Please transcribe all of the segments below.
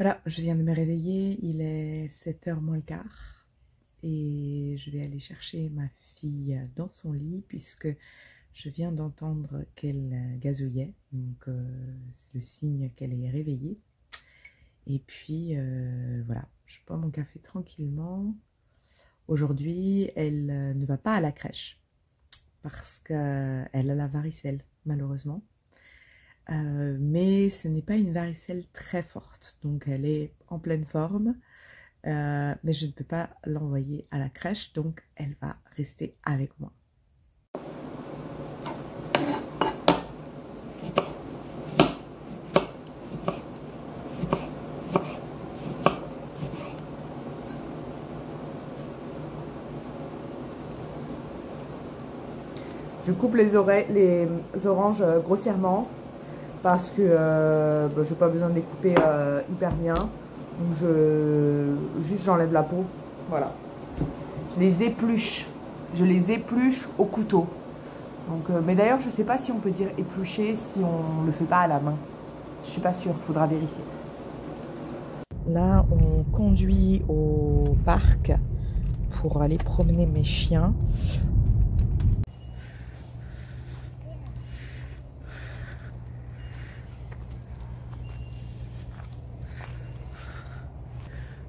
Voilà, je viens de me réveiller, il est 7h moins le quart et je vais aller chercher ma fille dans son lit puisque je viens d'entendre qu'elle gazouillait, donc c'est le signe qu'elle est réveillée. Et puis voilà, je bois mon café tranquillement. Aujourd'hui, elle ne va pas à la crèche parce qu'elle a la varicelle, malheureusement. Mais ce n'est pas une varicelle très forte, donc elle est en pleine forme, mais je ne peux pas l'envoyer à la crèche, donc elle va rester avec moi. Je coupe les oranges grossièrement parce que je n'ai pas besoin de les couper hyper bien. Donc juste j'enlève la peau. Voilà. Je les épluche au couteau. Donc, mais d'ailleurs, je ne sais pas si on peut dire éplucher si on ne le fait pas à la main. Je ne suis pas sûre, il faudra vérifier. Là, on conduit au parc pour aller promener mes chiens.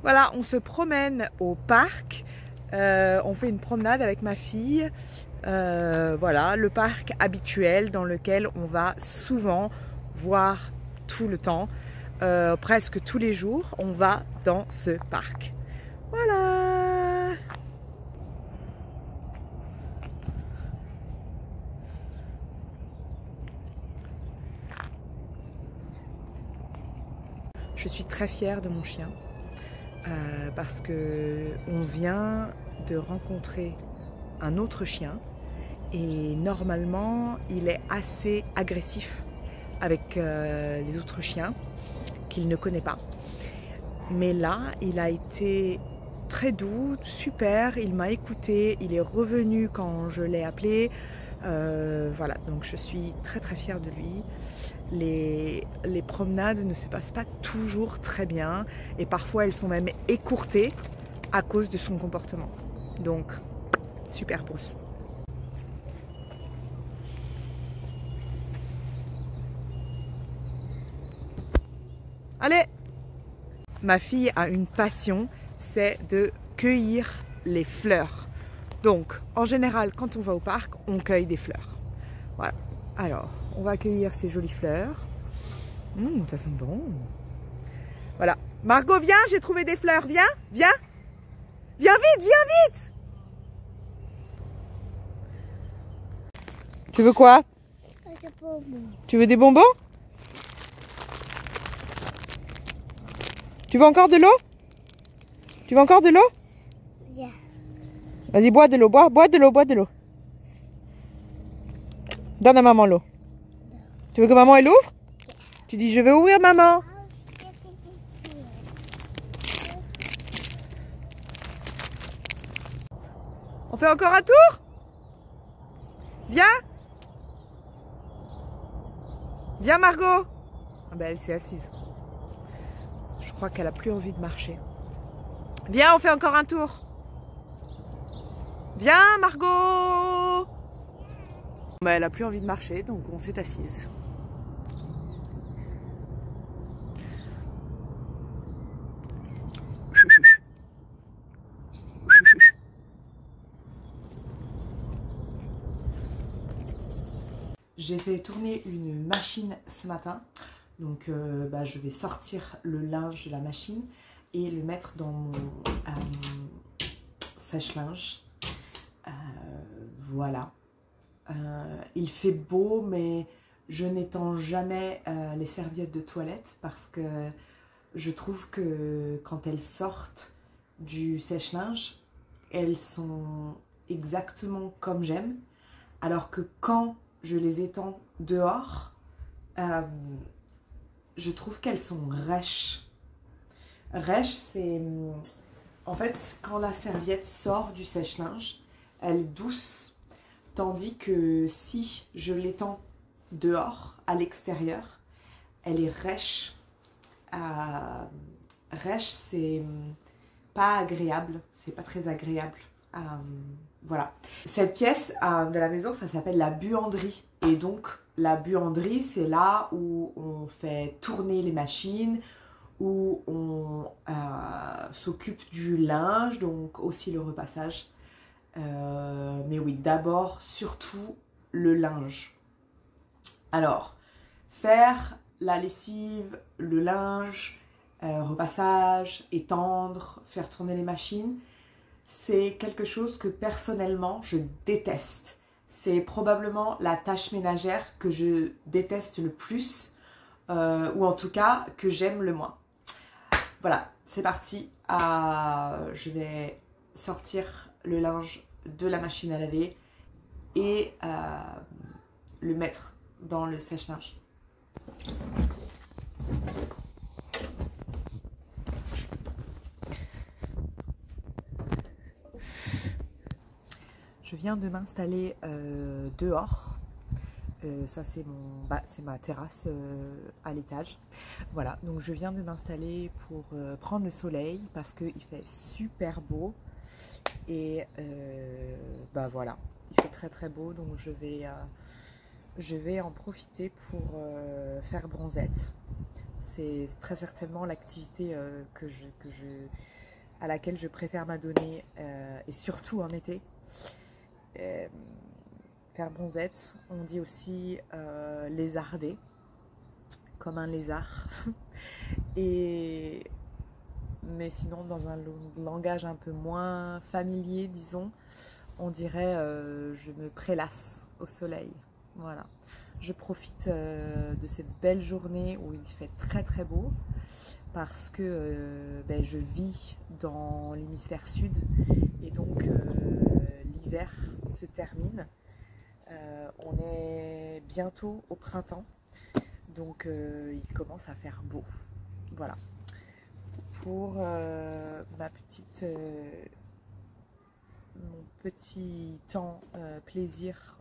Voilà, on se promène au parc, on fait une promenade avec ma fille, voilà, le parc habituel dans lequel on va souvent, voire tout le temps, presque tous les jours, on va dans ce parc. Voilà! Je suis très fière de mon chien. Parce que on vient de rencontrer un autre chien et normalement il est assez agressif avec les autres chiens qu'il ne connaît pas. Mais là, il a été très doux, super, il m'a écouté, il est revenu quand je l'ai appelé. Voilà, donc je suis très très fière de lui. Les promenades ne se passent pas toujours très bien et parfois elles sont même écourtées à cause de son comportement. Donc, super pouce. Allez! Ma fille a une passion, c'est de cueillir les fleurs. Donc, en général, quand on va au parc, on cueille des fleurs. Voilà. Alors, on va cueillir ces jolies fleurs. Ça sent bon. Voilà. Margot, viens, j'ai trouvé des fleurs. Viens, viens. Viens vite, viens vite. Tu veux quoi? Tu veux des bonbons? Tu veux encore de l'eau? Tu veux encore de l'eau? Yeah. Vas-y, bois de l'eau, bois de l'eau, bois de l'eau. Donne à maman l'eau. Tu veux que maman elle ouvre? Tu dis je vais ouvrir maman. On fait encore un tour? Viens. Viens Margot. Ah ben elle s'est assise. Je crois qu'elle a plus envie de marcher. Viens, on fait encore un tour. Viens Margot. Ben, elle a plus envie de marcher, donc on s'est assise. J'ai fait tourner une machine ce matin, donc je vais sortir le linge de la machine et le mettre dans mon sèche-linge. Voilà. Il fait beau, mais je n'étends jamais les serviettes de toilette parce que je trouve que quand elles sortent du sèche-linge, elles sont exactement comme j'aime, alors que quand je les étends dehors, je trouve qu'elles sont rêches. Rêche, c'est en fait quand la serviette sort du sèche-linge, elle est douce, tandis que si je l'étends dehors, à l'extérieur, elle est rêche, Reche, c'est pas agréable, c'est pas très agréable. Voilà. Cette pièce de la maison, ça s'appelle la buanderie. Et donc, la buanderie, c'est là où on fait tourner les machines, où on s'occupe du linge, donc aussi le repassage. Mais oui, d'abord, surtout, le linge. Alors, faire la lessive, le linge, repassage, étendre, faire tourner les machines, c'est quelque chose que personnellement je déteste. C'est probablement la tâche ménagère que je déteste le plus, ou en tout cas que j'aime le moins. Voilà, c'est parti. Je vais sortir le linge de la machine à laver et le mettre dans le sèche-linge. Je viens de m'installer dehors. Ça c'est ma terrasse à l'étage. Voilà, donc je viens de m'installer pour prendre le soleil parce qu'il fait super beau. Et voilà, il fait très très beau, donc je vais en profiter pour faire bronzette. C'est très certainement l'activité à laquelle je préfère m'adonner, et surtout en été. Faire bronzette, on dit aussi lézarder, comme un lézard. Mais sinon, dans un langage un peu moins familier, disons, on dirait je me prélasse au soleil. Voilà. Je profite de cette belle journée où il fait très très beau parce que je vis dans l'hémisphère sud et donc l'hiver se termine. On est bientôt au printemps, donc il commence à faire beau. Voilà. Pour mon petit temps plaisir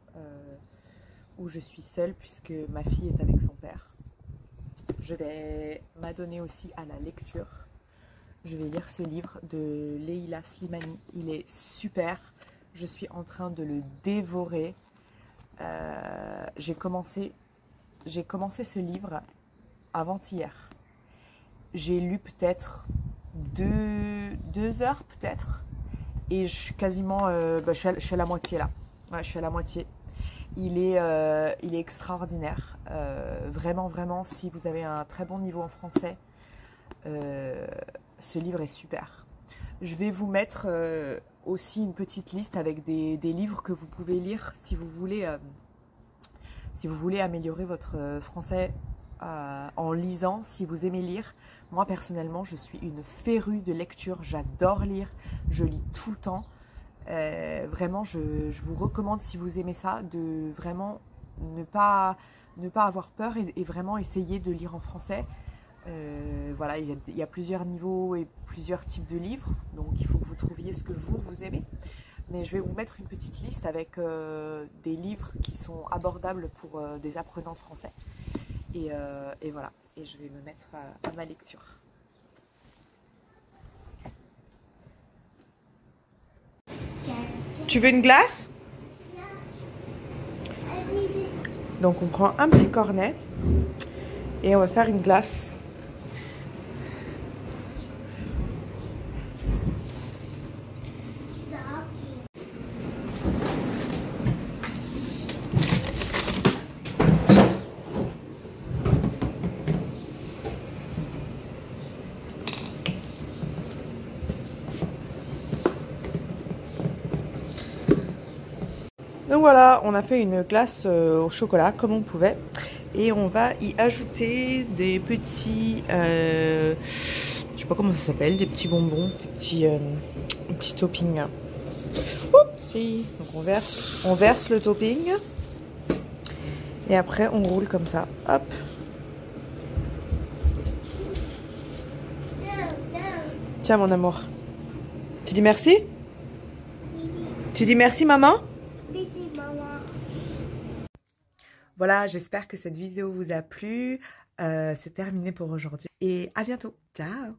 où je suis seule puisque ma fille est avec son père. Je vais m'adonner aussi à la lecture. Je vais lire ce livre de Leila Slimani. Il est super. Je suis en train de le dévorer. J'ai commencé ce livre avant-hier. J'ai lu peut-être 2 heures peut-être. Et je suis quasiment... je suis à la moitié là. Ouais, je suis à la moitié. Il est extraordinaire. Vraiment, vraiment, si vous avez un très bon niveau en français, ce livre est super. Je vais vous mettre aussi une petite liste avec des livres que vous pouvez lire si vous voulez améliorer votre français en lisant, si vous aimez lire. Moi, personnellement, je suis une férue de lecture. J'adore lire. Je lis tout le temps. Vraiment, je vous recommande, si vous aimez ça, de vraiment ne pas avoir peur et vraiment essayer de lire en français. Voilà, il y a plusieurs niveaux et plusieurs types de livres, donc il faut que vous trouviez ce que vous aimez. Mais je vais vous mettre une petite liste avec des livres qui sont abordables pour des apprenants de français. Et voilà, et je vais me mettre à ma lecture. Tu veux une glace? Donc on prend un petit cornet et on va faire une glace. Donc voilà, on a fait une glace au chocolat comme on pouvait. Et on va y ajouter des petits, je sais pas comment ça s'appelle, des petits bonbons, des petits toppings. Oupsie. Donc on verse le topping. Et après on roule comme ça. Hop. Tiens mon amour. Tu dis merci? Tu dis merci maman? Voilà, j'espère que cette vidéo vous a plu. C'est terminé pour aujourd'hui et à bientôt. Ciao!